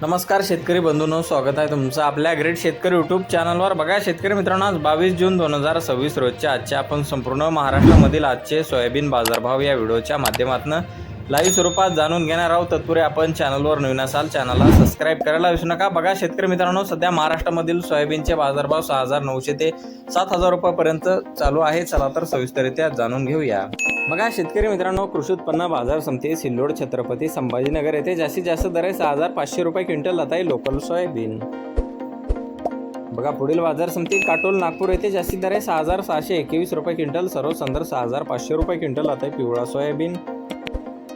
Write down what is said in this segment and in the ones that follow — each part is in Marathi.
नमस्कार शेतकरी बंधूंनो, स्वागत आहे तुमचं आपल्या ग्रेट शेतकरी यूट्यूब चॅनलवर। बघा शेतकरी मित्रांनो, आज 22 जून 2026 रोजच्या आजच्या आपण संपूर्ण महाराष्ट्रामधील आजचे सोयाबीन बाजारभाव या व्हिडिओच्या माध्यमातून लाईव्ह स्वरूपात जाणून घेणार आहोत। तत्पूर्वी आपण चॅनलवर नवीन असाल चॅनलला सबस्क्राइब करायला विसरू नका। बघा शेतकरी मित्रांनो, सध्या महाराष्ट्रामधील सोयाबीनचे बाजारभाव 6,900 ते 7,000 रुपयापर्यंत चालू आहे। चला तर सविस्तररित्या जाणून घेऊया। बघा शेतकरी मित्रांनो, कृषी उत्पन्न बाजार समिती सिल्लोड छत्रपती संभाजीनगर येथे जास्तीत जास्त दर आहे 6,500 रुपये क्विंटल आता आहे लोकल सोयाबीन। बघा पुढील बाजार समिती काटोल नागपूर येथे जास्तीत दर आहे 6,621 रुपये क्विंटल, सर्वसाधारण 6,500 रुपये क्विंटल आता आहे पिवळा सोयाबीन।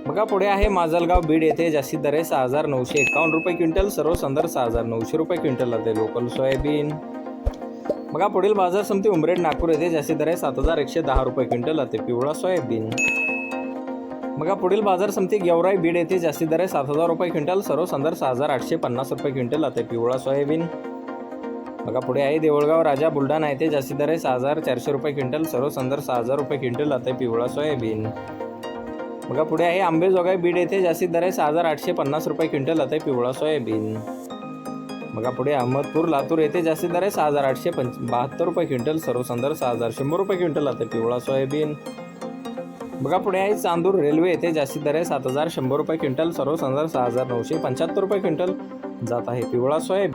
बघा पुढे आहे माजलगाव बीड येथे जास्तीत दर आहे 6,951 रुपये क्विंटल, सर्वसाधारण 6,900 रुपये क्विंटल आता आहे लोकल सोयाबीन। बघा पुढील बाजार समिती उमरेड नागपूर येथे जास्तीत दर आहे 7,110 रुपये क्विंटल आता आहे पिवळा सोयाबीन। बघा पुढील बाजार समिती गेवराई बीड येथे जास्तीत दर आहे 7,000 रुपये क्विंटल, सर्वसाधारण 6,850 रुपये क्विंटल आता आहे पिवळा सोयाबीन। बघा पुढे आहे देऊळगाव राजा बुलढाणा येथे जास्तीत दर आहे 6,400 रुपये क्विंटल, सर्वसाधारण 6,000 रुपये क्विंटल आता आहे पिवळा सोयाबीन। बघा पुढे आहे आंबेजोगाई बीड येथे जास्तीत दर आहे 6,850 रुपये क्विंटल आता आहे पिवळा सोयाबीन। बघा पुढे अहमदपूर लातूर येथे जास्तीत दर आहे 6,872 रुपये क्विंटल, सर्वसाधारण 6,100 रुपये क्विंटल आता आहे पिवळा सोयाबीन। बघा पुढे आहे चांदूर रेल्वे येथे जास्तीत दर आहे 7,100 रुपये क्विंटल, सर्वसाधारण 6,975 रुपये क्विंटल जात आहे पिवळा सोयाबीन।